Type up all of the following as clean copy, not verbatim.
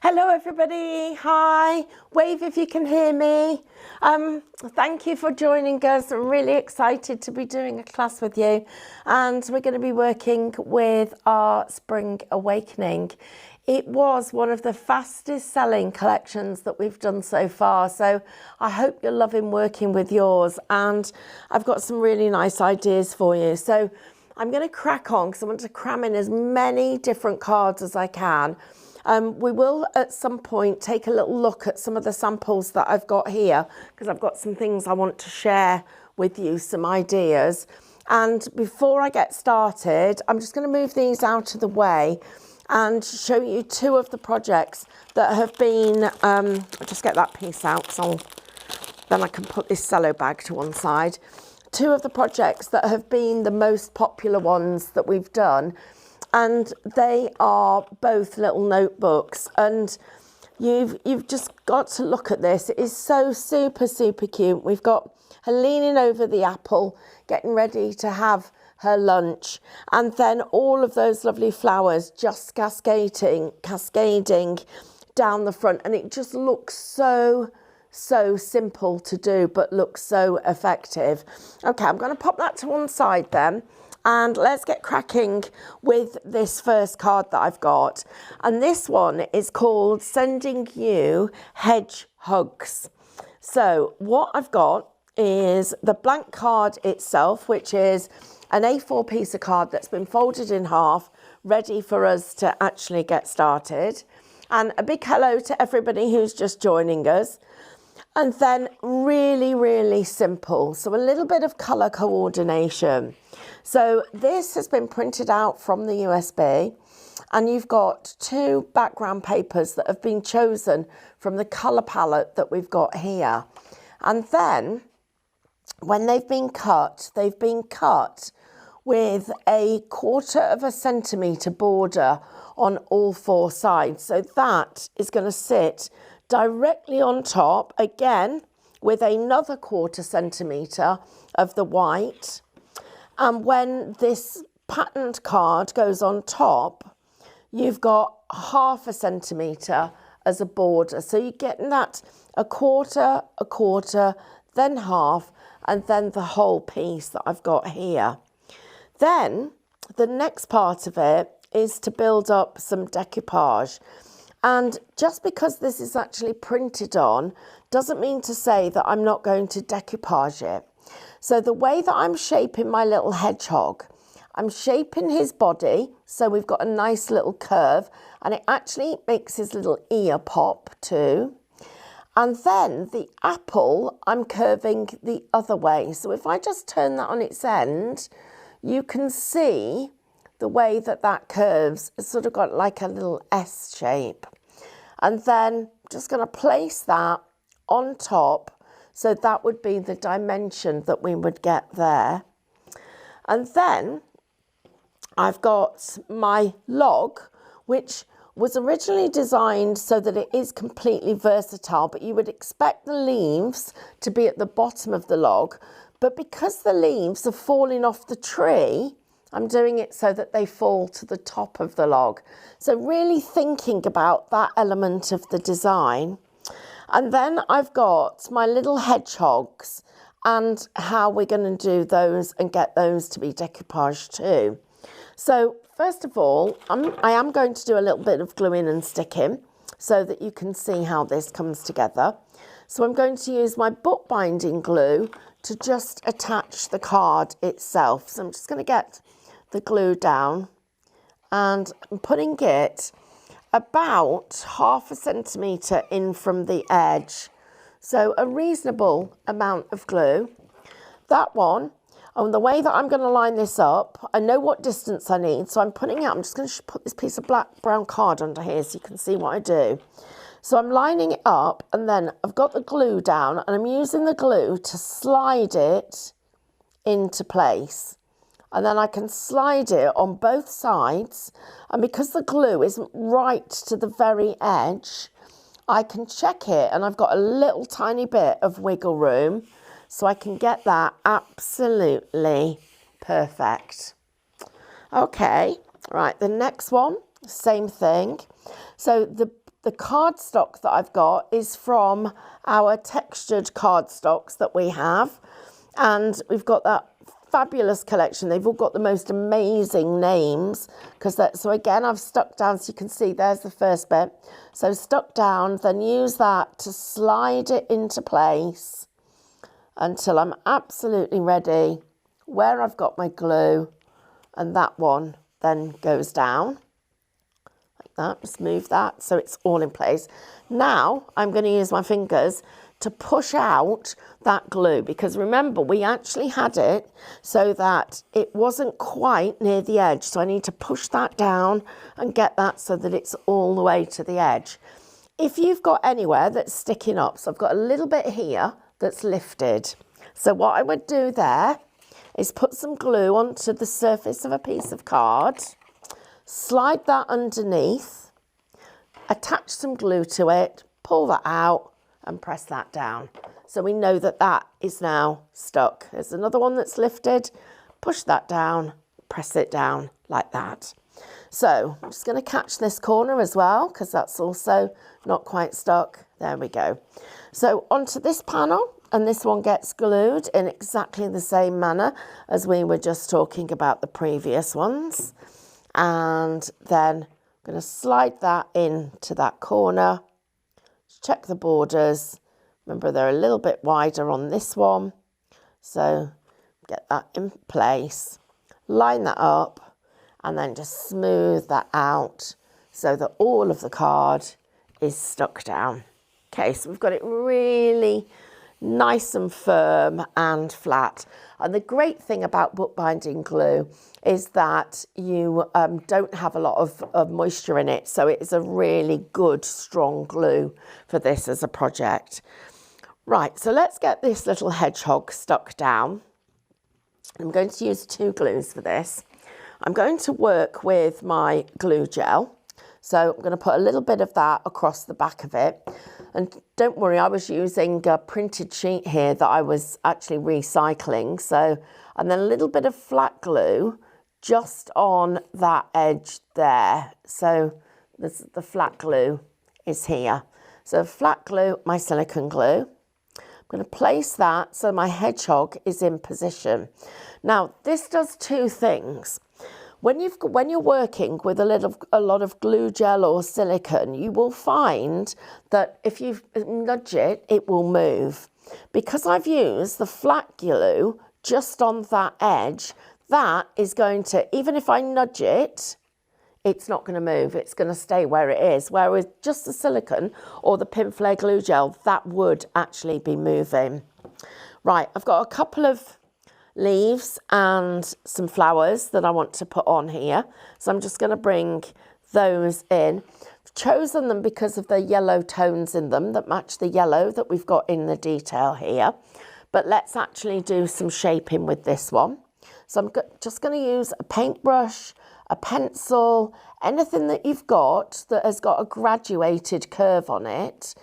Hello everybody, hi, wave if you can hear me. Thank you for joining us. I'm really excited to be doing a class with you, and we're going to be working with our Spring Awakening. It was one of the fastest selling collections that we've done so far, so I hope you're loving working with yours, and I've got some really nice ideas for you. So I'm going to crack on because I want to cram in as many different cards as I can. We will at some point take a little look at some of the samples that I've got here, because I've got some things I want to share with you, some ideas. And before I get started, I'm just going to move these out of the way and show you two of the projects that have been, I'll just get that piece out so then I can put this cello bag to one side. Two of the projects that have been the most popular ones that we've done. And they are both little notebooks, and you've just got to look at this. It is so super cute. We've got her leaning over the apple, getting ready to have her lunch, and then all of those lovely flowers just cascading down the front, and it just looks so simple to do, but looks so effective. Okay, I'm going to pop that to one side then. And let's get cracking with this first card that I've got. And this one is called Sending You Hedge Hugs. So what I've got is the blank card itself, which is an A4 piece of card that's been folded in half, ready for us to actually get started. And a big hello to everybody who's just joining us. And then really simple. So a little bit of colour coordination. So this has been printed out from the USB, and you've got two background papers that have been chosen from the colour palette that we've got here. And then when they've been cut with a 1/4 centimetre border on all four sides. So that is going to sit directly on top, again, with another 1/4 centimetre of the white. And when this patterned card goes on top, you've got 1/2 centimetre as a border. So you're getting that a quarter, then half, and then the whole piece that I've got here. Then the next part of it is to build up some decoupage. And just because this is actually printed on doesn't mean to say that I'm not going to decoupage it. So the way that I'm shaping my little hedgehog, I'm shaping his body, so we've got a nice little curve, and it actually makes his little ear pop too. And then the apple, I'm curving the other way. So if I just turn that on its end, you can see the way that that curves. It's sort of got like a little S shape. And then just going to place that on top. So that would be the dimension that we would get there. And then I've got my log, which was originally designed so that it is completely versatile, but you would expect the leaves to be at the bottom of the log. But because the leaves are falling off the tree, I'm doing it so that they fall to the top of the log. So really thinking about that element of the design. And then I've got my little hedgehogs and how we're going to do those and get those to be decoupaged too. So first of all, I am going to do a little bit of gluing and sticking so that you can see how this comes together. So I'm going to use my bookbinding glue to just attach the card itself. So I'm just going to get the glue down, and I'm putting it about 1/2 centimetre in from the edge. So a reasonable amount of glue. That one, and the way that I'm going to line this up, I know what distance I need, so I'm just going to put this piece of brown card under here so you can see what I do. So I'm lining it up, and then I've got the glue down, and I'm using the glue to slide it into place. And then I can slide it on both sides. And because the glue isn't right to the very edge, I can check it, and I've got a little tiny bit of wiggle room, so I can get that absolutely perfect. Okay, right, the next one, same thing. So the the cardstock that I've got is from our textured cardstocks that we have. And we've got that fabulous collection. They've all got the most amazing names. So again, I've stuck down, so you can see there's the first bit. So stuck down, then use that to slide it into place until I'm absolutely ready where I've got my glue, and that one then goes down like that. Just move that so it's all in place. Now I'm going to use my fingers to push out that glue, because remember, we actually had it so that it wasn't quite near the edge. So I need to push that down and get that so that it's all the way to the edge. If you've got anywhere that's sticking up, so I've got a little bit here that's lifted. So what I would do there is put some glue onto the surface of a piece of card, slide that underneath, attach some glue to it, pull that out and press that down. So we know that that is now stuck. There's another one that's lifted, push that down, press it down like that. So I'm just going to catch this corner as well, because that's also not quite stuck. There we go. So onto this panel, and this one gets glued in exactly the same manner as we were just talking about the previous ones. And then I'm going to slide that into that corner. Check the borders. Remember, they're a little bit wider on this one. So get that in place, line that up, and then just smooth that out so that all of the card is stuck down. Okay, so we've got it really nice and firm and flat. And the great thing about bookbinding glue is that you don't have a lot of moisture in it. So it is a really good, strong glue for this as a project. Right, so let's get this little hedgehog stuck down. I'm going to use two glues for this. I'm going to work with my glue gel. So I'm going to put a little bit of that across the back of it. And don't worry, I was using a printed sheet here that I was actually recycling. So, and then a little bit of flat glue just on that edge there. So the flat glue is here. So flat glue, my silicone glue. I'm going to place that so my hedgehog is in position. Now, this does two things. When you're working with a lot of glue gel or silicone, you will find that if you nudge it, it will move. Because I've used the flat glue just on that edge, that is going to, even if I nudge it, it's not going to move. It's going to stay where it is. Whereas just the silicone or the pin flare glue gel, that would actually be moving. Right, I've got a couple of leaves and some flowers that I want to put on here. So I'm just going to bring those in. I've chosen them because of the yellow tones in them that match the yellow that we've got in the detail here. But let's actually do some shaping with this one. So I'm just going to use a paintbrush, a pencil, anything that you've got that has got a graduated curve on it.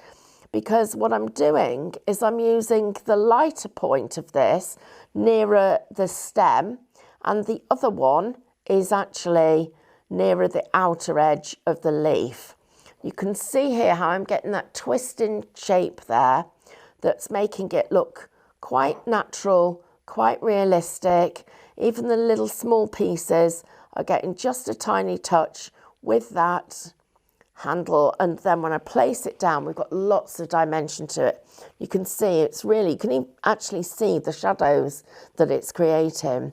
Because what I'm doing is I'm using the lighter point of this nearer the stem, and the other one is actually nearer the outer edge of the leaf. You can see here how I'm getting that twisting shape there that's making it look quite natural, quite realistic. Even the little small pieces are getting just a tiny touch with that handle, and then when I place it down, we've got lots of dimension to it. You can see it's really, you can actually see the shadows that it's creating.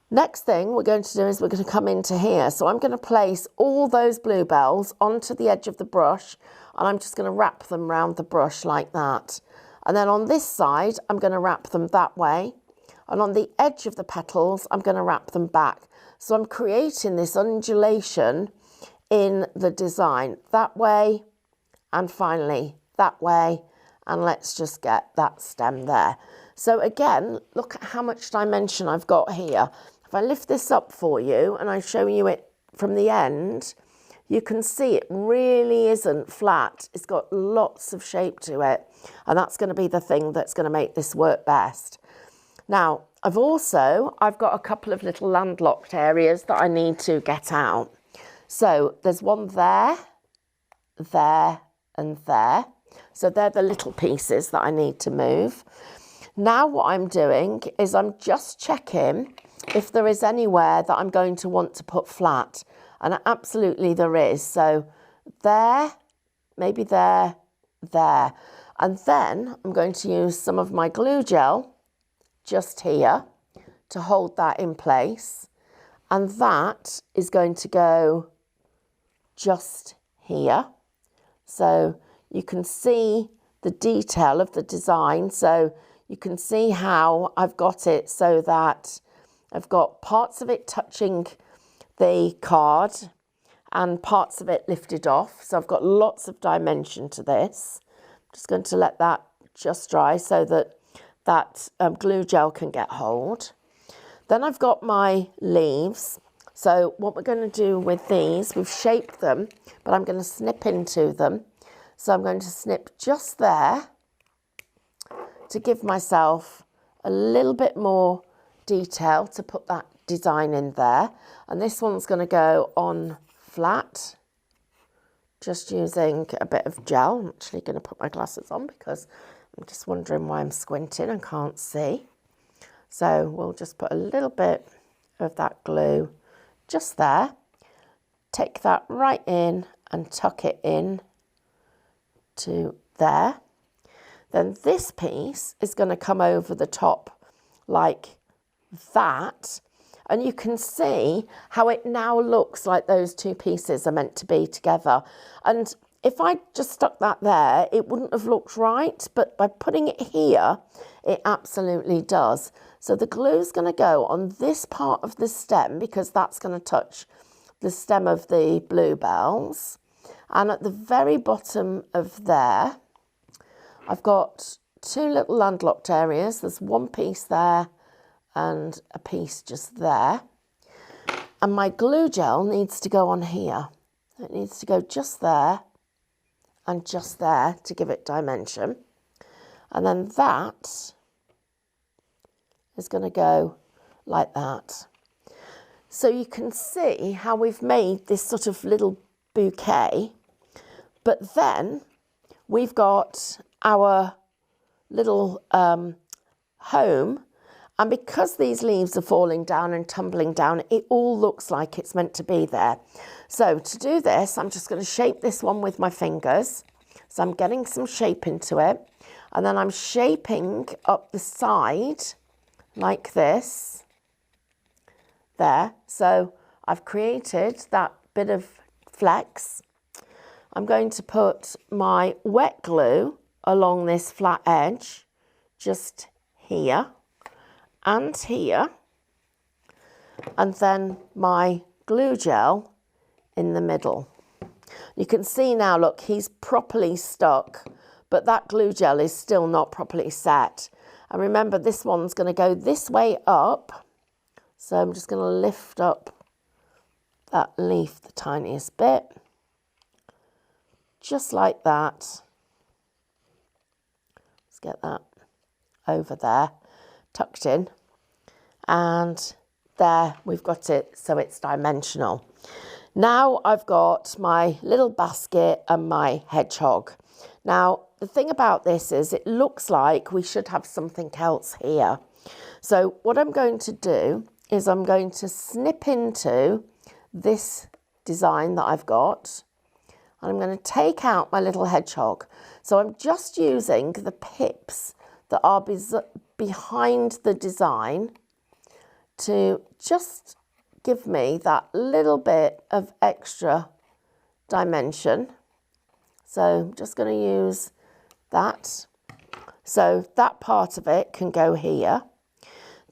Next thing we're going to do is we're going to come into here. So I'm going to place all those bluebells onto the edge of the brush, and I'm just going to wrap them around the brush like that. And then on this side, I'm going to wrap them that way. And on the edge of the petals, I'm going to wrap them back. So I'm creating this undulation in the design that way, and finally that way, and let's just get that stem there. So again, look at how much dimension I've got here. If I lift this up for you and I show you it from the end, you can see it really isn't flat. It's got lots of shape to it, and that's going to be the thing that's going to make this work best. Now, I've got a couple of little landlocked areas that I need to get out. So there's one there, there and there. So they're the little pieces that I need to move. Now what I'm doing is I'm just checking if there is anywhere that I'm going to want to put flat. And absolutely there is. So there, maybe there, there. And then I'm going to use some of my glue gel just here to hold that in place. And that is going to go just here. So you can see the detail of the design. So you can see how I've got it so that I've got parts of it touching the card and parts of it lifted off. So I've got lots of dimension to this. I'm just going to let that just dry so that that glue gel can get hold. Then I've got my leaves. So what we're going to do with these, we've shaped them, but I'm going to snip into them. So I'm going to snip just there to give myself a little bit more detail to put that design in there. And this one's going to go on flat, just using a bit of gel. I'm actually going to put my glasses on because I'm just wondering why I'm squinting and can't see. So we'll just put a little bit of that glue just there. Take that right in and tuck it in to there. Then this piece is going to come over the top like that. And you can see how it now looks like those two pieces are meant to be together. And if I just stuck that there, it wouldn't have looked right. But by putting it here, it absolutely does. So the glue is going to go on this part of the stem because that's going to touch the stem of the bluebells. And at the very bottom of there, I've got two little landlocked areas. There's one piece there and a piece just there. And my glue gel needs to go on here. It needs to go just there and just there to give it dimension. And then that is going to go like that. So you can see how we've made this sort of little bouquet, but then we've got our little home, and because these leaves are falling down and tumbling down, it all looks like it's meant to be there. So to do this, I'm just going to shape this one with my fingers. So I'm getting some shape into it, and then I'm shaping up the side like this, there. So I've created that bit of flex. I'm going to put my wet glue along this flat edge, just here and here, and then my glue gel in the middle. You can see now, look, he's properly stuck, but that glue gel is still not properly set. And remember, this one's going to go this way up. So I'm just going to lift up that leaf the tiniest bit, just like that. Let's get that over there, tucked in. And there we've got it, so it's dimensional. Now I've got my little basket and my hedgehog. Now, the thing about this is it looks like we should have something else here. So what I'm going to do is I'm going to snip into this design that I've got. And I'm going to take out my little hedgehog. So I'm just using the pips that are behind the design to just give me that little bit of extra dimension. So I'm just going to use that. So that part of it can go here.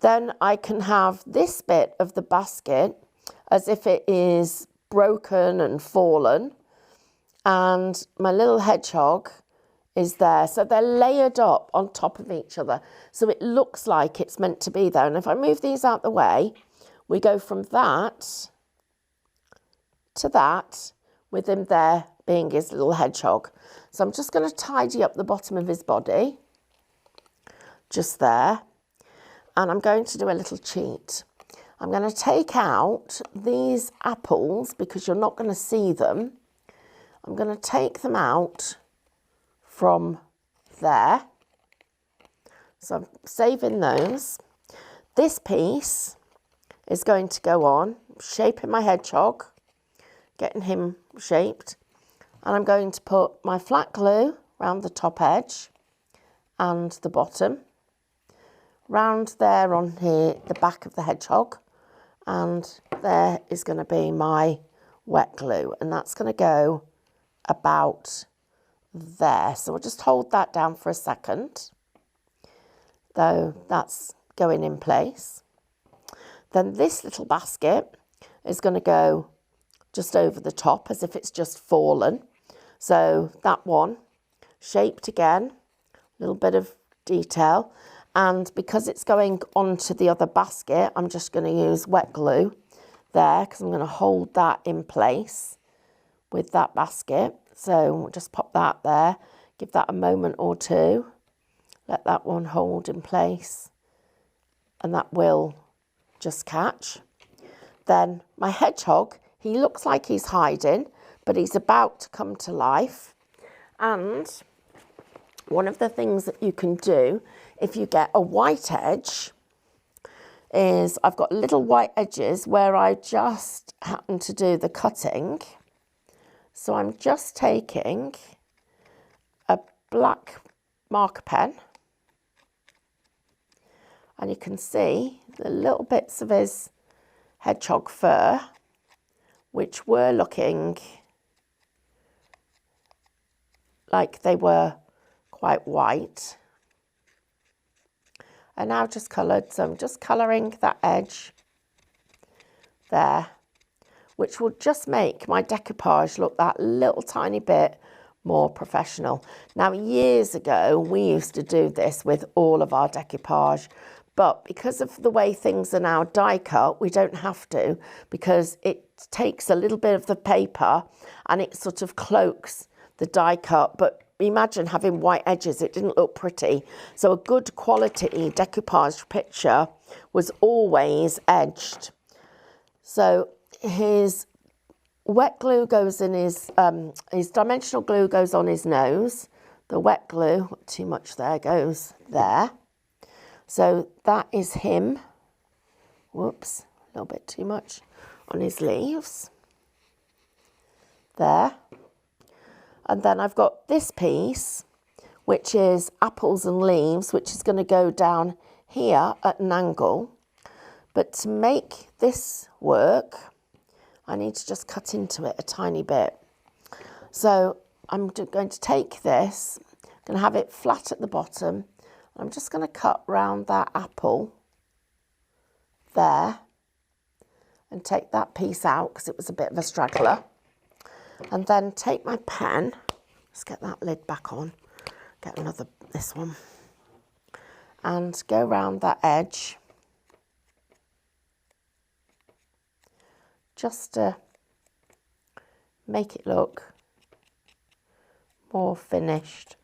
Then I can have this bit of the basket as if it is broken and fallen. And my little hedgehog is there. So they're layered up on top of each other. So it looks like it's meant to be there. And if I move these out the way, we go from that to that, with him there being his little hedgehog. So I'm just going to tidy up the bottom of his body, just there. And I'm going to do a little cheat. I'm going to take out these apples because you're not going to see them. I'm going to take them out from there. So I'm saving those. This piece is going to go on, shaping my hedgehog, getting him shaped. And I'm going to put my flat glue around the top edge and the bottom. Round there on here, the back of the hedgehog. And there is going to be my wet glue. And that's going to go about there. So we'll just hold that down for a second. Though that's going in place. Then this little basket is going to go just over the top as if it's just fallen. So that one, shaped again, a little bit of detail. And because it's going onto the other basket, I'm just going to use wet glue there because I'm going to hold that in place with that basket. So we'll just pop that there, give that a moment or two, let that one hold in place, and that will just catch. Then my hedgehog, he looks like he's hiding, but he's about to come to life. And one of the things that you can do if you get a white edge is I've got little white edges where I just happen to do the cutting. So I'm just taking a black marker pen, and you can see the little bits of his hedgehog fur, which were looking like they were quite white. And now just coloured, so I'm just colouring that edge there, which will just make my decoupage look that little tiny bit more professional. Now, years ago, we used to do this with all of our decoupage, but because of the way things are now die cut, we don't have to, because it takes a little bit of the paper and it sort of cloaks the die cut. But imagine having white edges, it didn't look pretty. So a good quality decoupage picture was always edged. So his wet glue goes in his dimensional glue goes on his nose. The wet glue, too much there, goes there. So that is him. Whoops, a little bit too much on his leaves. There. And then I've got this piece, which is apples and leaves, which is going to go down here at an angle. But to make this work, I need to just cut into it a tiny bit. So I'm going to take this, I'm going to have it flat at the bottom. I'm just going to cut round that apple there and take that piece out because it was a bit of a straggler. And then take my pen, let's get that lid back on, get this one, and go round that edge just to make it look more finished.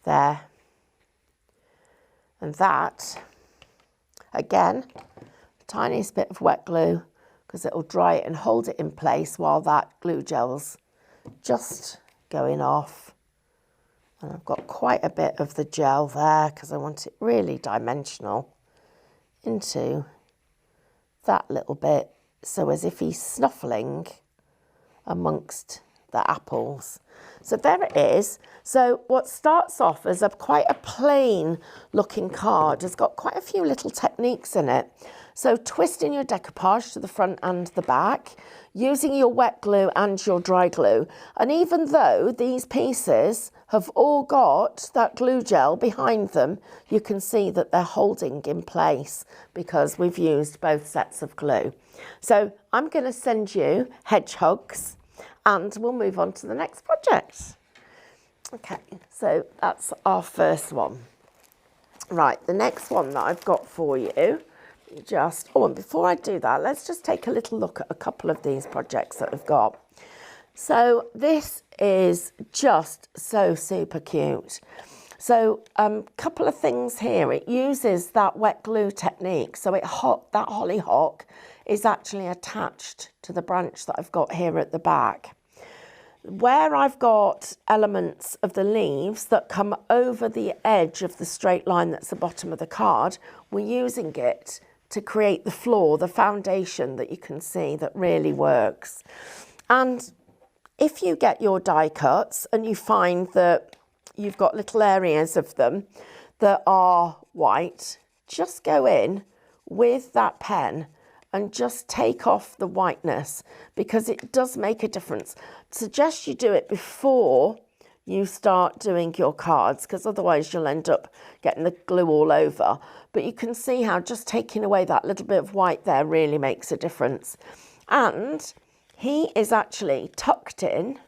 There. And that, again, tiniest bit of wet glue, because it'll dry it and hold it in place while that glue gel's just going off. And I've got quite a bit of the gel there because I want it really dimensional into that little bit, so as if he's snuffling amongst the apples. So there it is. So what starts off as quite a plain looking card has got quite a few little techniques in it. So twisting your decoupage to the front and the back, using your wet glue and your dry glue. And even though these pieces have all got that glue gel behind them, you can see that they're holding in place because we've used both sets of glue. So I'm going to send you hedgehogs and we'll move on to the next project. Okay, so that's our first one. Right, the next one that I've got for you, and before I do that, let's just take a little look at a couple of these projects that I've got. So this is just so super cute. So a couple of things here. It uses that wet glue technique. So that hollyhock is actually attached to the branch that I've got here at the back. Where I've got elements of the leaves that come over the edge of the straight line that's the bottom of the card, we're using it to create the floor, the foundation that you can see that really works. And if you get your die cuts and you find that you've got little areas of them that are white, just go in with that pen and just take off the whiteness, because it does make a difference. Suggest you do it before you start doing your cards, because otherwise you'll end up getting the glue all over. But you can see how just taking away that little bit of white there really makes a difference. And he is actually tucked in.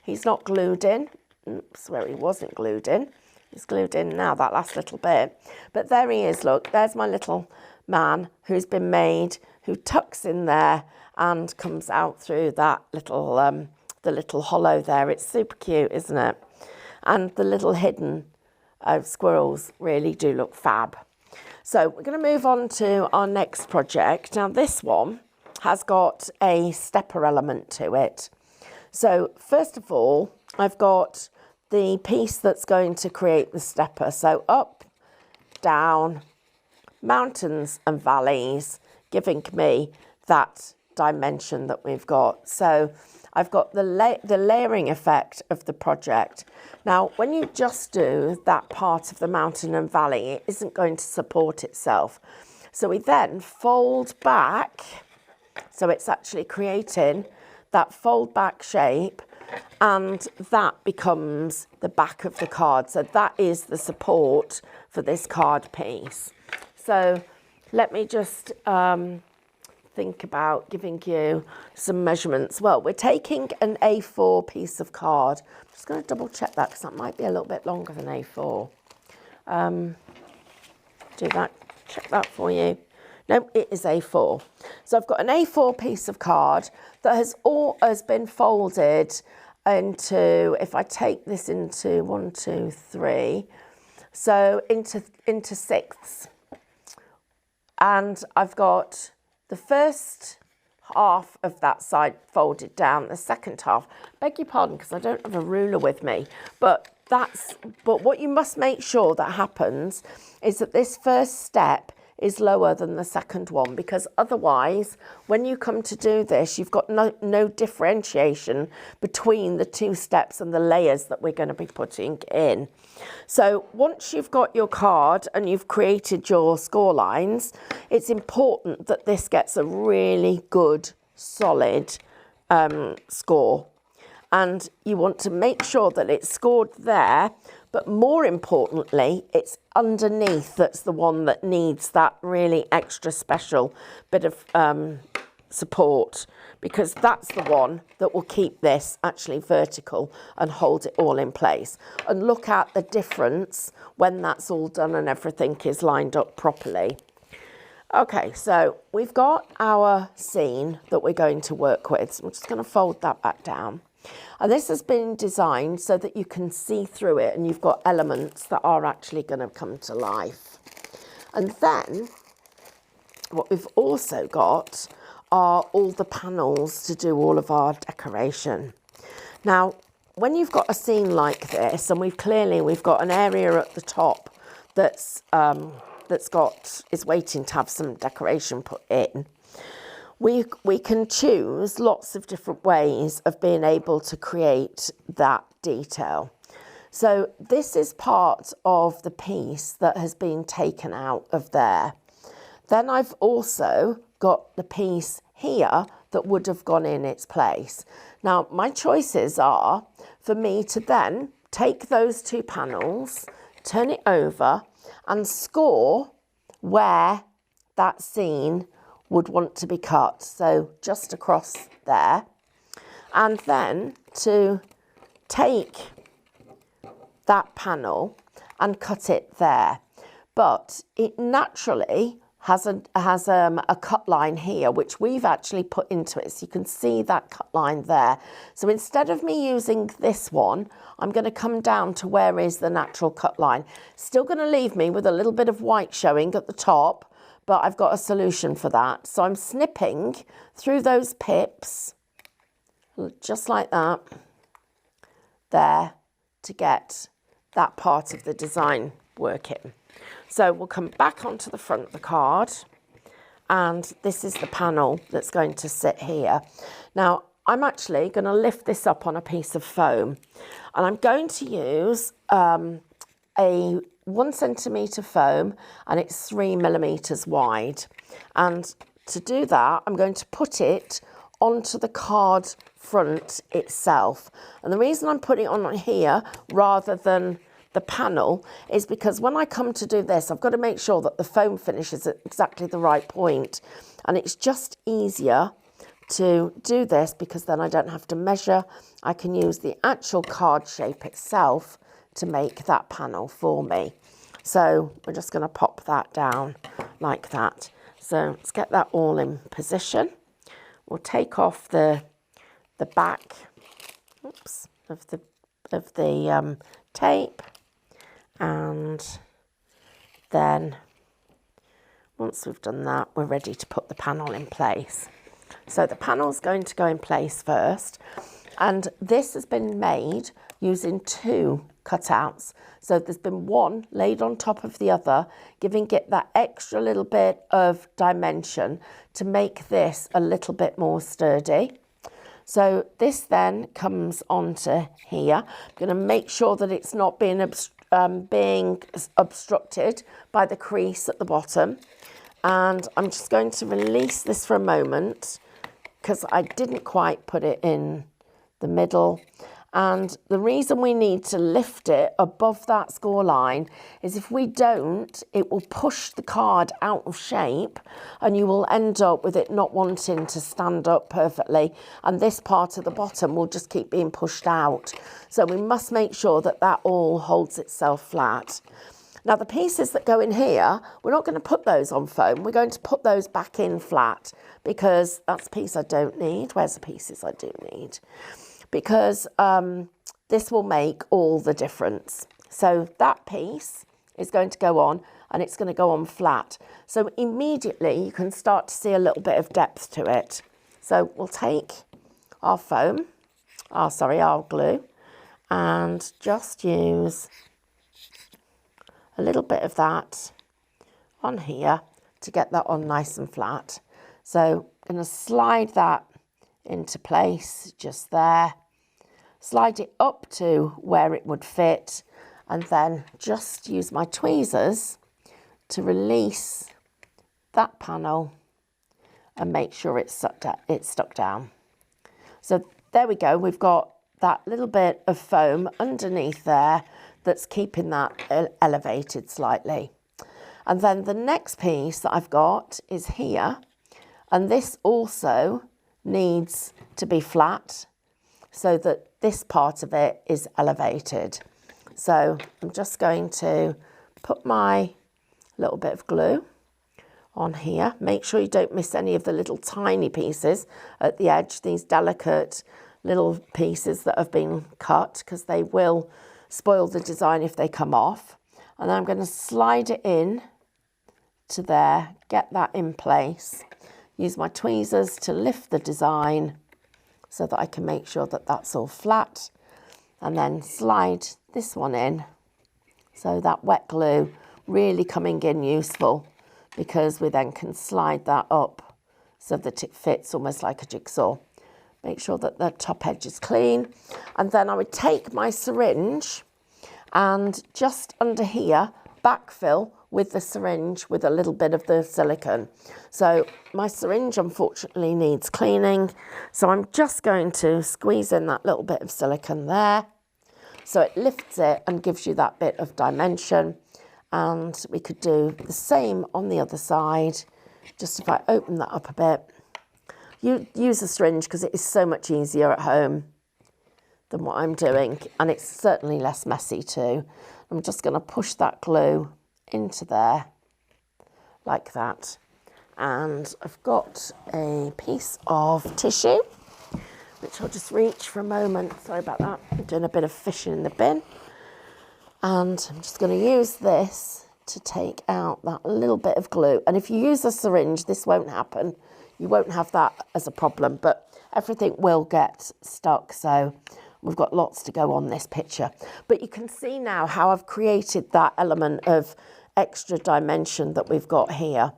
He's not glued in. Oops, where he wasn't glued in. He's glued in now, that last little bit. But there he is, look, there's my little man who's been made, who tucks in there and comes out through that little, the little hollow there. It's super cute, isn't it? And the little hidden squirrels really do look fab. So we're going to move on to our next project. Now this one has got a stepper element to it. So first of all, I've got the piece that's going to create the stepper. So up, down, mountains and valleys, giving me that dimension that we've got. So I've got the layering effect of the project. Now, when you just do that part of the mountain and valley, it isn't going to support itself. So we then fold back, so it's actually creating that fold back shape, and that becomes the back of the card. So that is the support for this card piece. So let me just think about giving you some measurements. Well, we're taking an A4 piece of card. I'm just going to double check that, because that might be a little bit longer than A4. Do that, check that for you. No, it is A4. So I've got an A4 piece of card that has been folded into, if I take this into 1, 2, 3, so into sixths. And I've got the first half of that side folded down, the second half, beg your pardon because I don't have a ruler with me, but what you must make sure that happens is that this first step is lower than the second one, because otherwise when you come to do this, you've got no differentiation between the two steps and the layers that we're going to be putting in. So once you've got your card and you've created your score lines, it's important that this gets a really good solid score, and you want to make sure that it's scored there, but more importantly, it's underneath that's the one that needs that really extra special bit of support, because that's the one that will keep this actually vertical and hold it all in place. And look at the difference when that's all done and everything is lined up properly. Okay, so we've got our scene that we're going to work with. So I'm just going to fold that back down. And this has been designed so that you can see through it and you've got elements that are actually going to come to life. And then what we've also got are all the panels to do all of our decoration. Now, when you've got a scene like this, and we've got an area at the top is waiting to have some decoration put in, we can choose lots of different ways of being able to create that detail. So this is part of the piece that has been taken out of there. Then I've also got the piece here that would have gone in its place. Now, my choices are for me to then take those two panels, turn it over and score where that scene would want to be cut. So just across there. And then to take that panel and cut it there. But it naturally has a cut line here, which we've actually put into it. So you can see that cut line there. So instead of me using this one, I'm going to come down to where is the natural cut line. Still going to leave me with a little bit of white showing at the top, but I've got a solution for that. So I'm snipping through those pips, just like that, there, to get that part of the design working. So we'll come back onto the front of the card, and this is the panel that's going to sit here. Now, I'm actually going to lift this up on a piece of foam, and I'm going to use a 1 centimetre foam, and it's 3 millimetres wide. And to do that, I'm going to put it onto the card front itself. And the reason I'm putting it on here rather than the panel is because when I come to do this, I've got to make sure that the foam finishes at exactly the right point. And it's just easier to do this because then I don't have to measure. I can use the actual card shape itself to make that panel for me. So we're just going to pop that down like that. So let's get that all in position. We'll take off the back, oops, of the tape, and then once we've done that, we're ready to put the panel in place. So the panel's going to go in place first, and this has been made using 2 cutouts. So there's been one laid on top of the other, giving it that extra little bit of dimension to make this a little bit more sturdy. So this then comes onto here. I'm going to make sure that it's not being obstructed by the crease at the bottom. And I'm just going to release this for a moment because I didn't quite put it in the middle. And the reason we need to lift it above that score line is if we don't, it will push the card out of shape and you will end up with it not wanting to stand up perfectly. And this part of the bottom will just keep being pushed out. So we must make sure that that all holds itself flat. Now the pieces that go in here, we're not going to put those on foam. We're going to put those back in flat because that's a piece I don't need. Where's the pieces I do need? Because this will make all the difference. So that piece is going to go on and it's going to go on flat. So immediately you can start to see a little bit of depth to it. So we'll take our foam, our glue, and just use a little bit of that on here to get that on nice and flat. So I'm going to slide that into place just there, slide it up to where it would fit, and then just use my tweezers to release that panel and make sure it's stuck down. So there we go, we've got that little bit of foam underneath there that's keeping that elevated slightly. And then the next piece that I've got is here, and this also needs to be flat so that this part of it is elevated. So I'm just going to put my little bit of glue on here. Make sure you don't miss any of the little tiny pieces at the edge, these delicate little pieces that have been cut, because they will spoil the design if they come off. And then I'm going to slide it in to there, get that in place. Use my tweezers to lift the design so that I can make sure that that's all flat, and then slide this one in. So that wet glue really coming in useful because we then can slide that up so that it fits almost like a jigsaw. Make sure that the top edge is clean. And then I would take my syringe and just under here, backfill with the syringe with a little bit of the silicone. So my syringe unfortunately needs cleaning. So I'm just going to squeeze in that little bit of silicone there. So it lifts it and gives you that bit of dimension. And we could do the same on the other side. Just if I open that up a bit. You use a syringe because it is so much easier at home than what I'm doing. And it's certainly less messy too. I'm just going to push that glue into there like that. And I've got a piece of tissue, which I'll just reach for a moment. Sorry about that. I'm doing a bit of fishing in the bin. And I'm just going to use this to take out that little bit of glue. And if you use a syringe, this won't happen. You won't have that as a problem, but everything will get stuck. So we've got lots to go on this picture. But you can see now how I've created that element of extra dimension that we've got here.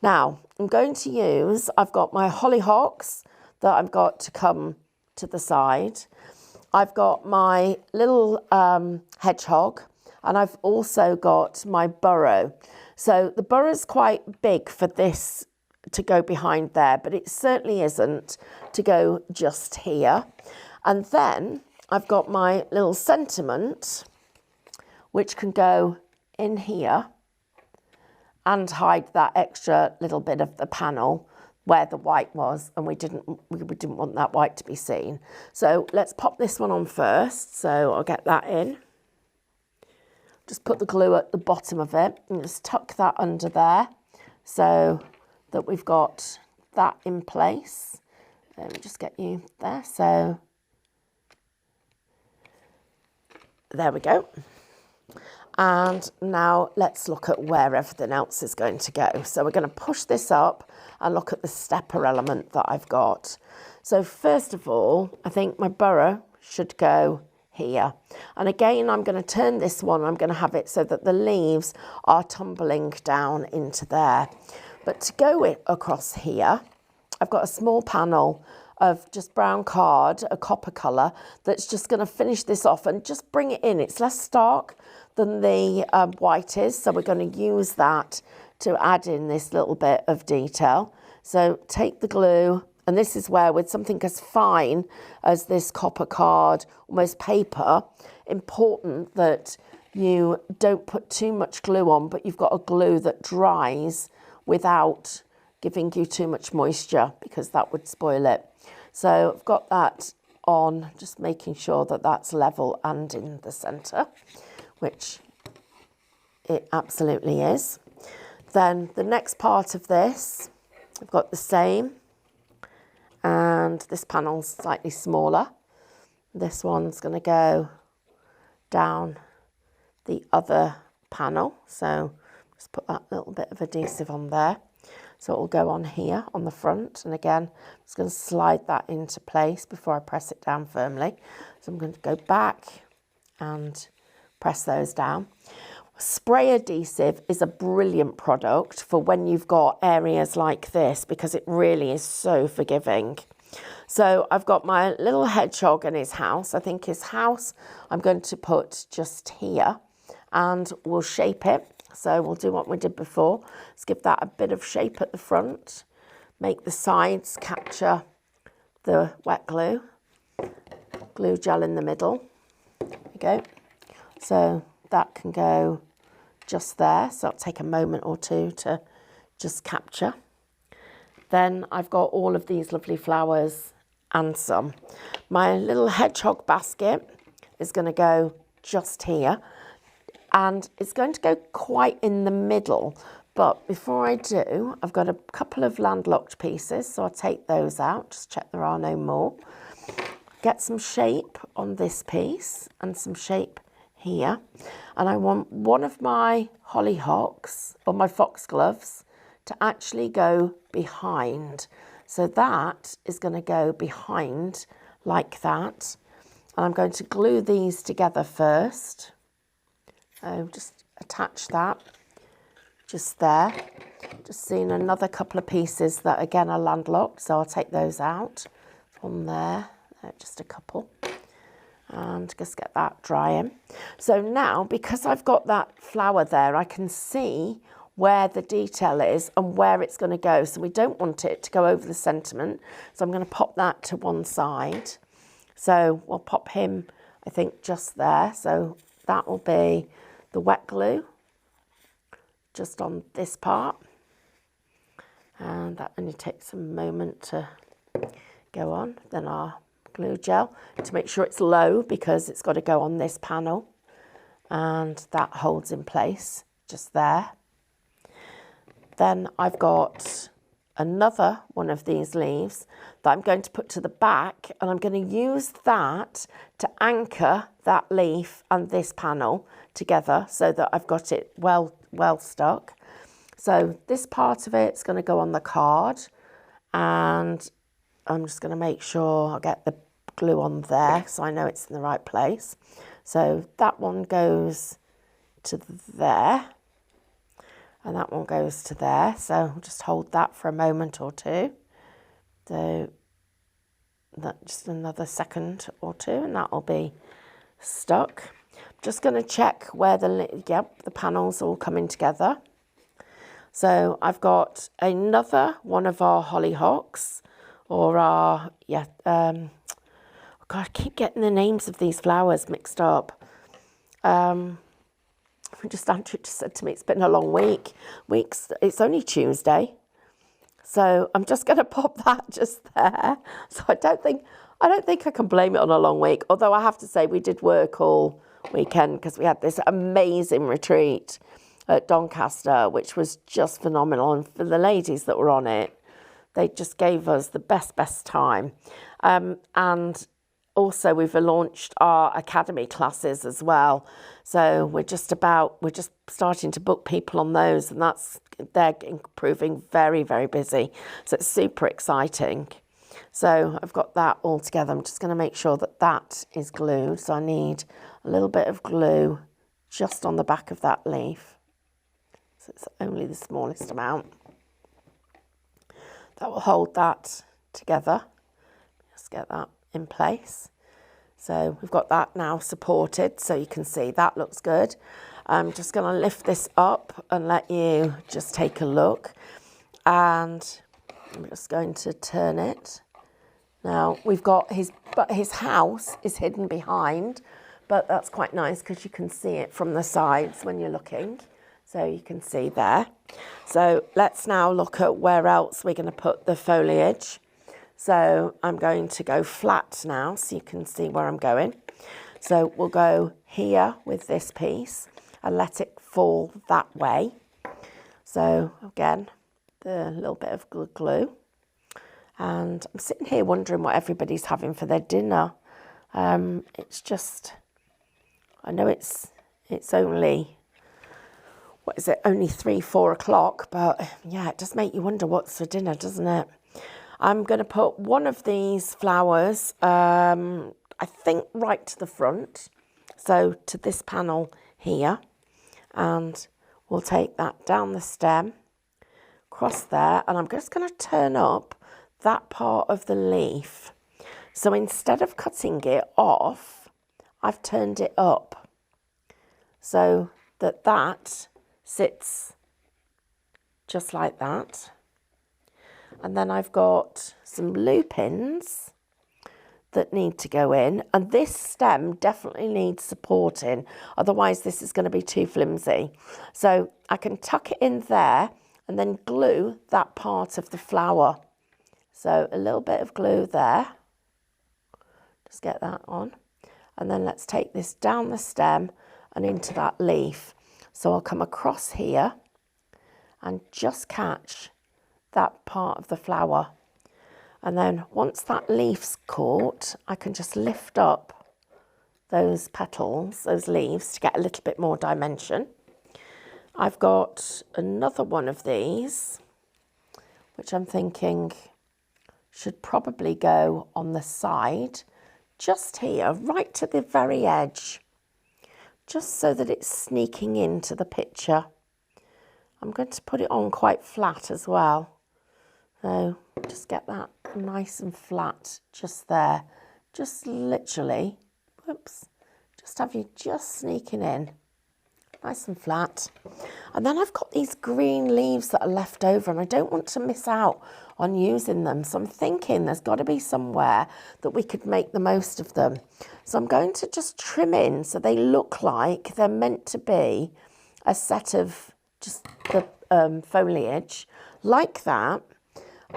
Now, I'm going to use, I've got my hollyhocks that I've got to come to the side. I've got my little hedgehog, and I've also got my burrow. So the burrow's quite big for this to go behind there, but it certainly isn't to go just here. And then I've got my little sentiment, which can go in here and hide that extra little bit of the panel where the white was, and we didn't want that white to be seen. So let's pop this one on first. So I'll get that in. Just put the glue at the bottom of it and just tuck that under there so that we've got that in place. Let me just get you there. So there we go. And now let's look at where everything else is going to go. So we're going to push this up and look at the stepper element that I've got. So first of all, I think my burrow should go here. And again, I'm going to turn this one. I'm going to have it so that the leaves are tumbling down into there. But to go across here, I've got a small panel of just brown card, a copper colour, that's just going to finish this off and just bring it in. It's less stark than the white is, so we're going to use that to add in this little bit of detail. So take the glue, and this is where with something as fine as this copper card, almost paper, important that you don't put too much glue on, but you've got a glue that dries without giving you too much moisture, because that would spoil it. So I've got that on, just making sure that that's level and in the centre, which it absolutely is. Then the next part of this, I've got the same, and this panel's slightly smaller. This one's going to go down the other panel. So just put that little bit of adhesive on there. So it will go on here on the front. And again, I'm just going to slide that into place before I press it down firmly. So I'm going to go back and press those down. Spray adhesive is a brilliant product for when you've got areas like this, because it really is so forgiving. So I've got my little hedgehog in his house. I think his house I'm going to put just here, and we'll shape it. So we'll do what we did before. Let's give that a bit of shape at the front. Make the sides capture the wet glue. Glue gel in the middle. There we go. So that can go just there. So it'll take a moment or two to just capture. Then I've got all of these lovely flowers and some. My little hedgehog basket is going to go just here. And it's going to go quite in the middle. But before I do, I've got a couple of landlocked pieces. So I'll take those out, just check there are no more. Get some shape on this piece and some shape here. And I want one of my hollyhocks or my foxgloves to actually go behind. So that is going to go behind like that. And I'm going to glue these together first. So just attach that just there. Just seeing another couple of pieces that again are landlocked, so I'll take those out on there, just a couple, and just get that drying. So now, because I've got that flower there, I can see where the detail is and where it's going to go. So we don't want it to go over the sentiment, so I'm going to pop that to one side. So we'll pop him, I think, just there. So that will be the wet glue just on this part, and that only takes a moment to go on. Then our glue gel to make sure it's low, because it's got to go on this panel, and that holds in place just there. Then I've got another one of these leaves that I'm going to put to the back, and I'm going to use that to anchor that leaf and this panel together so that I've got it well stuck. So this part of it's going to go on the card, and I'm just going to make sure I get the glue on there so I know it's in the right place. So that one goes to there, and that one goes to there. So I'll just hold that for a moment or two. So that just another second or two, and that'll be stuck. I'm just going to check where the panels all coming together. So I've got another one of our hollyhocks, or our, God, I keep getting the names of these flowers mixed up. Andrew just said to me, it's been a long week. It's only Tuesday. So I'm just going to pop that just there. So I don't think I can blame it on a long week. Although I have to say we did work all weekend because we had this amazing retreat at Doncaster, which was just phenomenal. And for the ladies that were on it, they just gave us the best time. And also we've launched our academy classes as well. So we're just starting to book people on those, and they're proving very, very busy. So it's super exciting. So I've got that all together. I'm just going to make sure that that is glued. So I need a little bit of glue just on the back of that leaf. So it's only the smallest amount. That will hold that together. Just get that in place. So we've got that now supported, so you can see that looks good. I'm just going to lift this up and let you just take a look. And I'm just going to turn it. Now we've got his house is hidden behind, but that's quite nice because you can see it from the sides when you're looking. So you can see there. So let's now look at where else we're going to put the foliage. So I'm going to go flat now so you can see where I'm going. So we'll go here with this piece and let it fall that way. So again, the little bit of glue. And I'm sitting here wondering what everybody's having for their dinner. It's just, I know it's only, what is it, only 3-4 o'clock, but yeah, it does make you wonder what's for dinner, doesn't it? I'm going to put one of these flowers, I think right to the front, so to this panel here, and we'll take that down the stem, across there, and I'm just going to turn up that part of the leaf. So instead of cutting it off, I've turned it up so that sits just like that. And then I've got some lupins that need to go in, and this stem definitely needs supporting, otherwise this is going to be too flimsy. So I can tuck it in there and then glue that part of the flower. So a little bit of glue there, just get that on, and then let's take this down the stem and into that leaf. So I'll come across here and just catch that part of the flower, and then once that leaf's caught, I can just lift up those petals, those leaves, to get a little bit more dimension. I've got another one of these, which I'm thinking should probably go on the side, just here, right to the very edge, just so that it's sneaking into the picture. I'm going to put it on quite flat as well. So just get that nice and flat just there. Just literally, whoops, just have you just sneaking in. Nice and flat. And then I've got these green leaves that are left over, and I don't want to miss out on using them. So I'm thinking there's got to be somewhere that we could make the most of them. So I'm going to just trim in so they look like they're meant to be a set of just the foliage like that.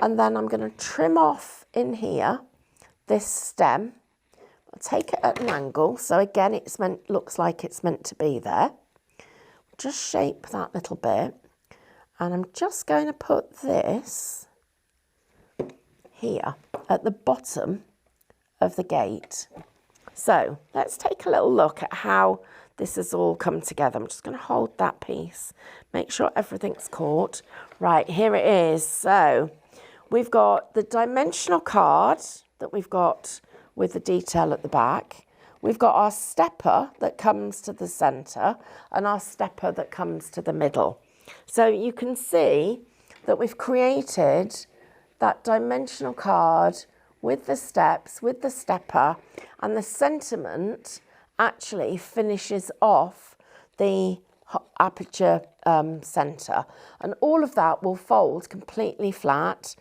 And then I'm going to trim off in here this stem. I'll take it at an angle. So again, looks like it's meant to be there. Just shape that little bit. And I'm just going to put this here at the bottom of the gate. So let's take a little look at how this has all come together. I'm just going to hold that piece, make sure everything's caught. Right, here it is. So we've got the dimensional card that we've got with the detail at the back. We've got our stepper that comes to the centre and our stepper that comes to the middle. So you can see that we've created that dimensional card with the steps, with the stepper, and the sentiment actually finishes off the aperture centre. And all of that will fold completely flat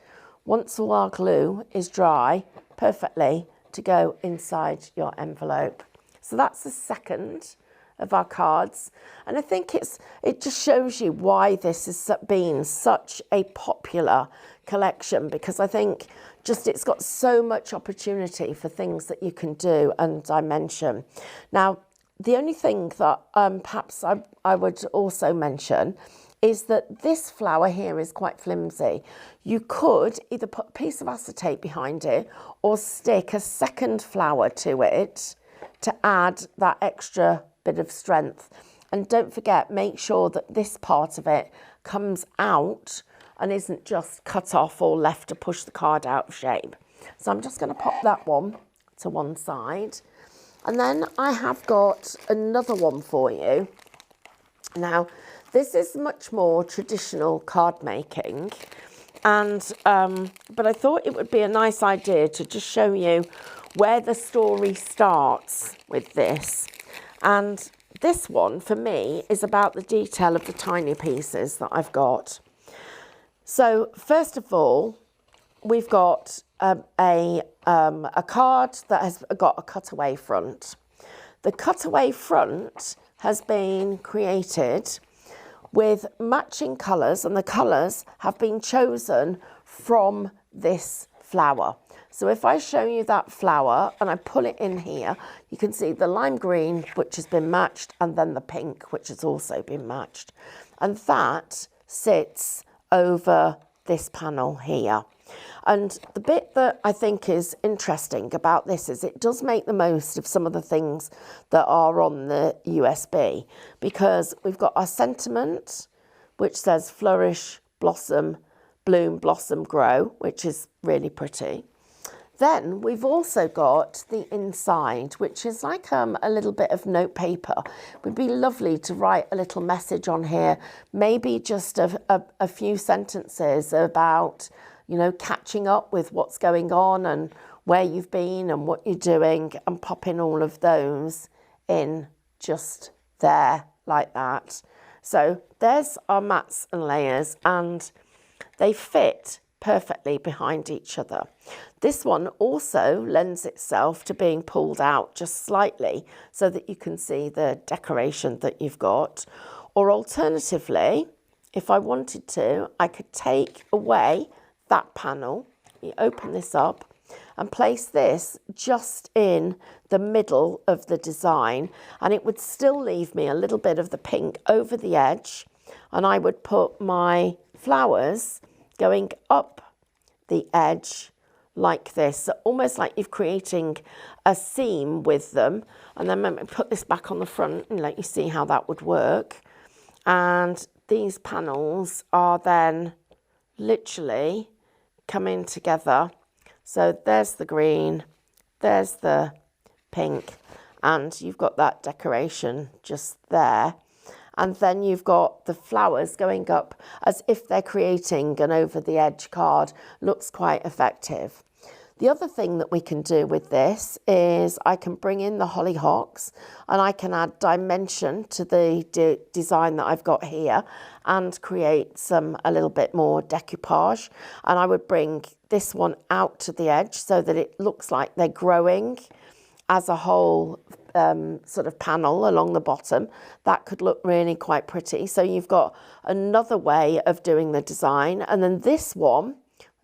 once all our glue is dry perfectly to go inside your envelope. So that's the second of our cards, and I think it just shows you why this has been such a popular collection, because I think just it's got so much opportunity for things that you can do and dimension. Now, the only thing that perhaps I would also mention is that this flower here is quite flimsy. You could either put a piece of acetate behind it or stick a second flower to it to add that extra bit of strength. And don't forget, make sure that this part of it comes out and isn't just cut off or left to push the card out of shape. So I'm just going to pop that one to one side. And then I have got another one for you. Now, this is much more traditional card making, and but I thought it would be a nice idea to just show you where the story starts with this. And this one, for me, is about the detail of the tiny pieces that I've got. So, first of all, we've got a card that has got a cutaway front. The cutaway front has been created with matching colours, and the colours have been chosen from this flower. So if I show you that flower and I pull it in here, you can see the lime green, which has been matched, and then the pink, which has also been matched. And that sits over this panel here. And the bit that I think is interesting about this is it does make the most of some of the things that are on the USB, because we've got our sentiment, which says flourish, blossom, bloom, blossom, grow, which is really pretty. Then we've also got the inside, which is like a little bit of note paper. It would be lovely to write a little message on here, maybe just a few sentences about, you know, catching up with what's going on and where you've been and what you're doing, and popping all of those in just there like that. So there's our mats and layers, and they fit perfectly behind each other. This one also lends itself to being pulled out just slightly so that you can see the decoration that you've got. Or alternatively, if I wanted to, I could take away that panel, you open this up and place this just in the middle of the design, and it would still leave me a little bit of the pink over the edge, and I would put my flowers going up the edge like this, so almost like you're creating a seam with them. And then let me put this back on the front and let you see how that would work. And these panels are then literally coming together. So there's the green, there's the pink, and you've got that decoration just there. And then you've got the flowers going up as if they're creating an over the edge card. Looks quite effective. The other thing that we can do with this is I can bring in the hollyhocks, and I can add dimension to the design that I've got here and create a little bit more decoupage. And I would bring this one out to the edge so that it looks like they're growing as a whole sort of panel along the bottom. That could look really quite pretty. So you've got another way of doing the design. And then this one,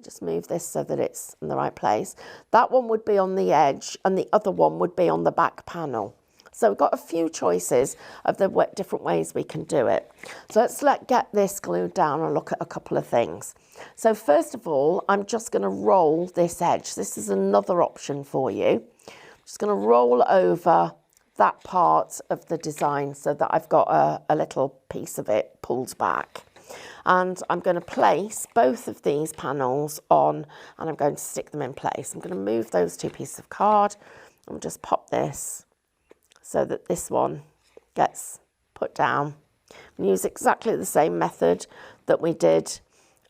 just move this so that it's in the right place. That one would be on the edge and the other one would be on the back panel. So we've got a few choices of the different ways we can do it. So let's get this glued down and look at a couple of things. So first of all, I'm just going to roll this edge. This is another option for you. I'm just going to roll over that part of the design so that I've got a little piece of it pulled back. And I'm going to place both of these panels on and I'm going to stick them in place. I'm going to move those two pieces of card and just pop this so that this one gets put down. And use exactly the same method that we did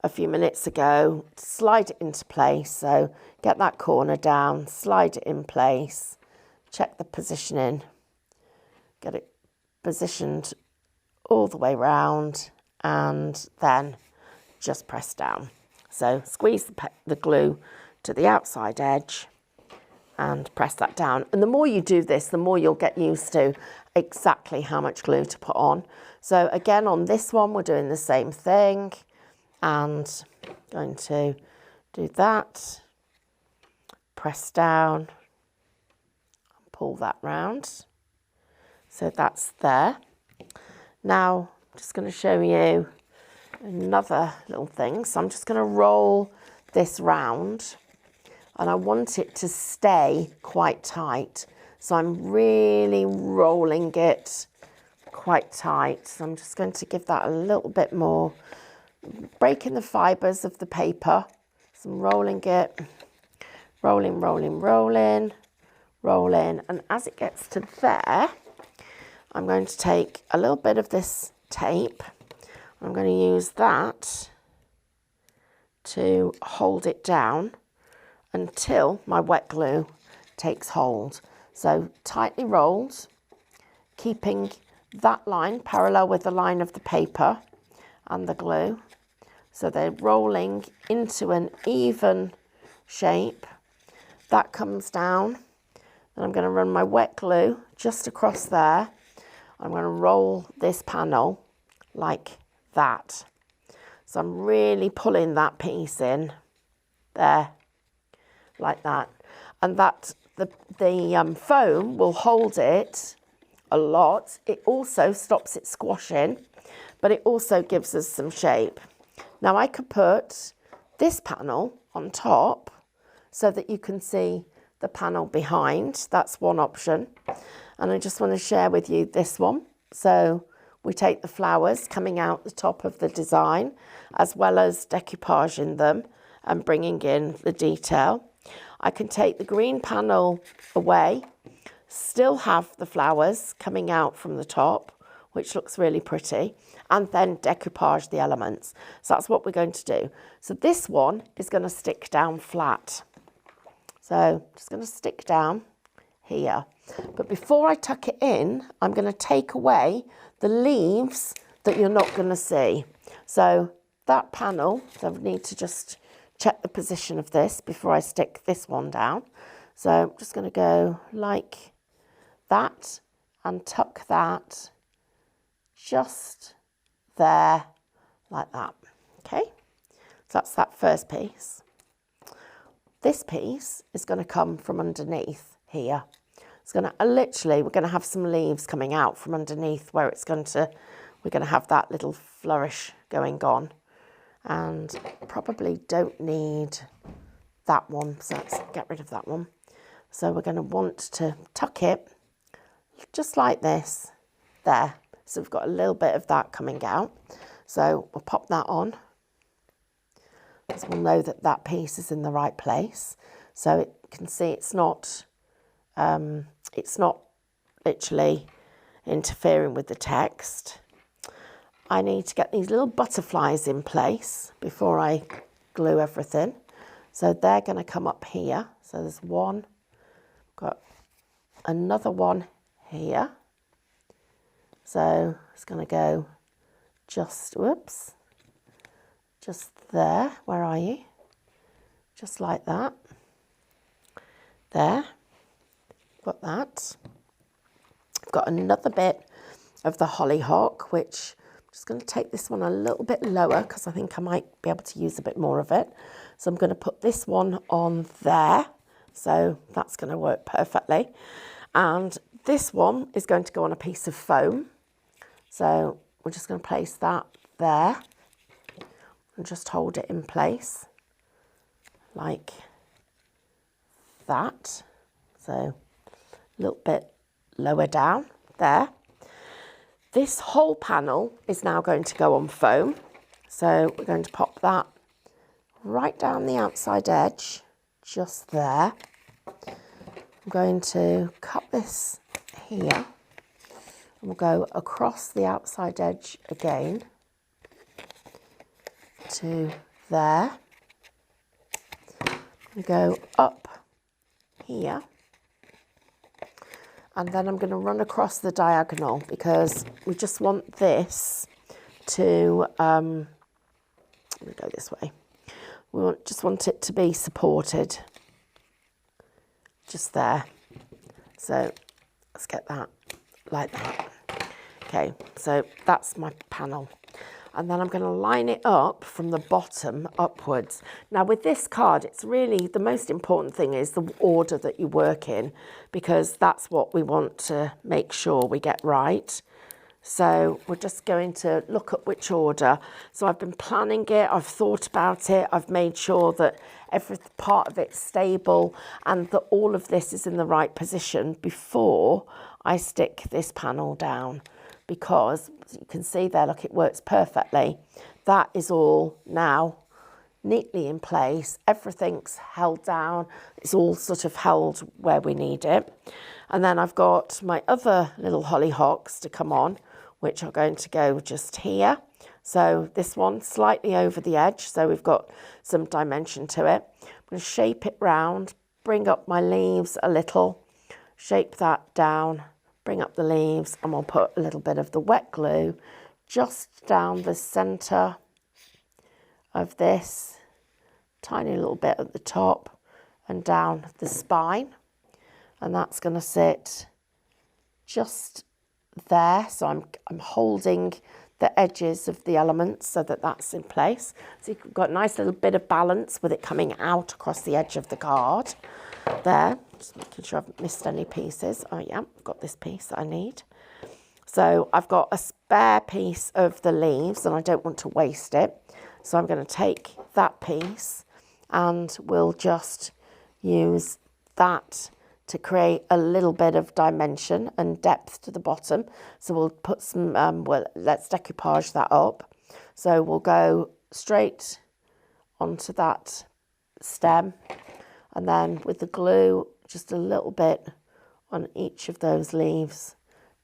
a few minutes ago. Slide it into place. So get that corner down, slide it in place, check the positioning, get it positioned all the way round, and then just press down. So squeeze the glue to the outside edge and press that down. And the more you do this, the more you'll get used to exactly how much glue to put on. So again, on this one, we're doing the same thing and going to do that, press down, and pull that round. So that's there. Now, I'm just going to show you another little thing. So I'm just going to roll this round and I want it to stay quite tight. So I'm really rolling it quite tight. So I'm just going to give that a little bit more, breaking the fibres of the paper. So I'm rolling it, rolling, rolling, rolling, rolling. And as it gets to there, I'm going to take a little bit of this tape. I'm going to use that to hold it down until my wet glue takes hold. So tightly rolled, keeping that line parallel with the line of the paper and the glue. So they're rolling into an even shape. That comes down. Then I'm going to run my wet glue just across there. I'm going to roll this panel like that. So I'm really pulling that piece in there, like that. And that the foam will hold it a lot. It also stops it squashing, but it also gives us some shape. Now I could put this panel on top so that you can see the panel behind. That's one option. And I just want to share with you this one. So we take the flowers coming out the top of the design, as well as decoupaging them and bringing in the detail. I can take the green panel away, still have the flowers coming out from the top, which looks really pretty, and then decoupage the elements. So that's what we're going to do. So this one is going to stick down flat. So just going to stick down here. But before I tuck it in, I'm going to take away the leaves that you're not going to see. So that panel, so I need to just check the position of this before I stick this one down. So I'm just going to go like that and tuck that just there, like that. Okay, so that's that first piece. This piece is going to come from underneath here. It's going to literally, we're going to have some leaves coming out from underneath where it's going to, we're going to have that little flourish going on. And probably don't need that one, so let's get rid of that one. So we're going to want to tuck it just like this there. So we've got a little bit of that coming out. So we'll pop that on, because we'll know that that piece is in the right place. So it can see it's not literally interfering with the text. I need to get these little butterflies in place before I glue everything. So they're going to come up here. So there's one, got another one here. So it's going to go just, whoops, just there. Where are you? Just like that. There. Got that. I've got another bit of the hollyhock, which I'm just going to take this one a little bit lower because I think I might be able to use a bit more of it. So I'm going to put this one on there. So that's going to work perfectly. And this one is going to go on a piece of foam. So we're just going to place that there and just hold it in place like that. So a little bit lower down there. This whole panel is now going to go on foam. So we're going to pop that right down the outside edge, just there. I'm going to cut this here and we'll go across the outside edge again to there. We go up here. And then I'm going to run across the diagonal because we just want this to, let me go this way. We just want it to be supported, just there. So let's get that like that. Okay, so that's my panel. And then I'm going to line it up from the bottom upwards. Now with this card, it's really, the most important thing is the order that you work in, because that's what we want to make sure we get right. So we're just going to look at which order. So I've been planning it, I've thought about it, I've made sure that every part of it's stable and that all of this is in the right position before I stick this panel down. Because as you can see there, look, it works perfectly. That is all now neatly in place. Everything's held down. It's all sort of held where we need it. And then I've got my other little hollyhocks to come on, which are going to go just here. So this one slightly over the edge, so we've got some dimension to it. I'm going to shape it round, bring up my leaves a little, shape that down, bring up the leaves, and we'll put a little bit of the wet glue just down the centre of this, tiny little bit at the top and down the spine. And that's going to sit just there. So I'm holding the edges of the elements so that that's in place. So you've got a nice little bit of balance with it coming out across the edge of the card there. Just making sure I haven't missed any pieces. Oh yeah, I've got this piece that I need. So I've got a spare piece of the leaves and I don't want to waste it. So I'm going to take that piece and we'll just use that to create a little bit of dimension and depth to the bottom. So we'll put some, well, let's decoupage that up. So we'll go straight onto that stem and then with the glue, just a little bit on each of those leaves,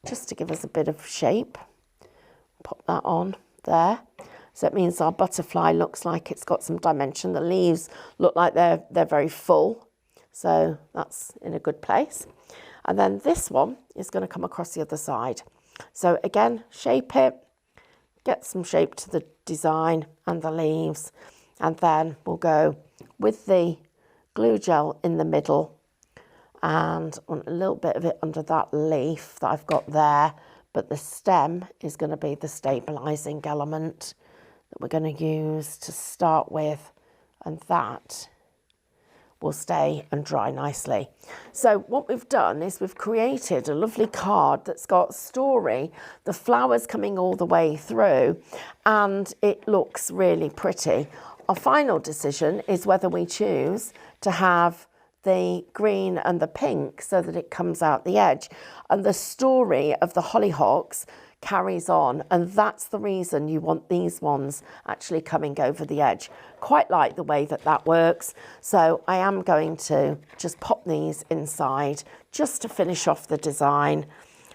just to give us a bit of shape. Pop that on there. So it means our butterfly looks like it's got some dimension. The leaves look like they're very full. So that's in a good place. And then this one is going to come across the other side. So again, shape it, get some shape to the design and the leaves. And then we'll go with the glue gel in the middle and on a little bit of it under that leaf that I've got there. But the stem is going to be the stabilising element that we're going to use to start with. And that will stay and dry nicely. So what we've done is we've created a lovely card that's got story, the flowers coming all the way through, and it looks really pretty. Our final decision is whether we choose to have the green and the pink so that it comes out the edge. And the story of the hollyhocks carries on, and that's the reason you want these ones actually coming over the edge. Quite like the way that that works. So I am going to just pop these inside just to finish off the design.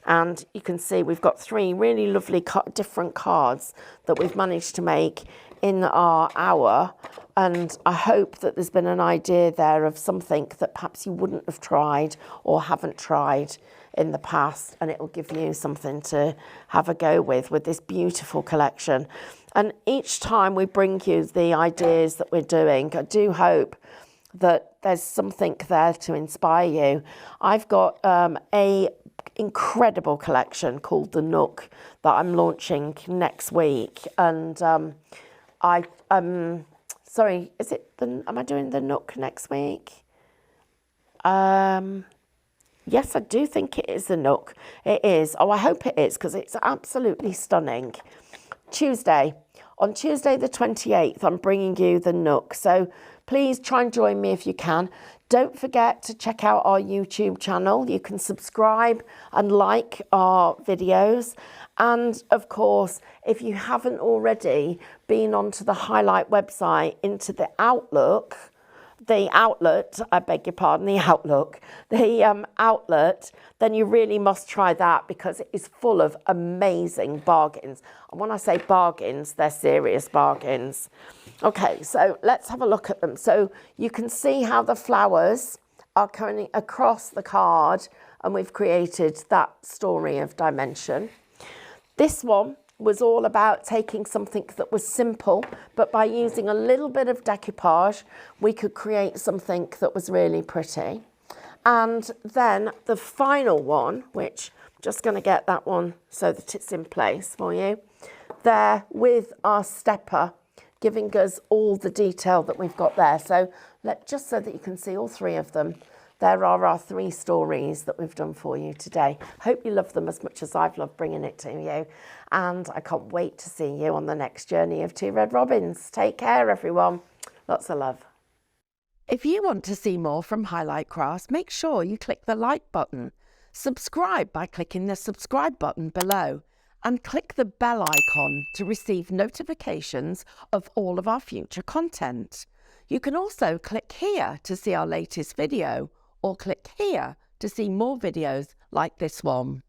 And you can see we've got three really lovely different cards that we've managed to make in our hour. And I hope that there's been an idea there of something that perhaps you wouldn't have tried or haven't tried in the past, and it will give you something to have a go with this beautiful collection. And each time we bring you the ideas that we're doing, I do hope that there's something there to inspire you. I've got a incredible collection called The Nook that I'm launching next week, and sorry, am I doing The Nook next week? Yes, I do think it is a Nook. It is. Oh, I hope it is, because it's absolutely stunning. Tuesday. On Tuesday the 28th, I'm bringing you the Nook. So please try and join me if you can. Don't forget to check out our YouTube channel. You can subscribe and like our videos. And of course, if you haven't already been onto the Highlight website, into the outlet, I beg your pardon, the outlet, then you really must try that, because it is full of amazing bargains. And when I say bargains, they're serious bargains. Okay, so let's have a look at them. So you can see how the flowers are coming across the card, and we've created that story of dimension. This one was all about taking something that was simple, but by using a little bit of decoupage, we could create something that was really pretty. And then the final one, which I'm just going to get that one so that it's in place for you, there with our stepper, giving us all the detail that we've got there. So just so that you can see all three of them, there are our three stories that we've done for you today. Hope you love them as much as I've loved bringing it to you. And I can't wait to see you on the next journey of Two Red Robins. Take care, everyone. Lots of love. If you want to see more from Highlight Crafts, make sure you click the like button. Subscribe by clicking the subscribe button below. And click the bell icon to receive notifications of all of our future content. You can also click here to see our latest video, or click here to see more videos like this one.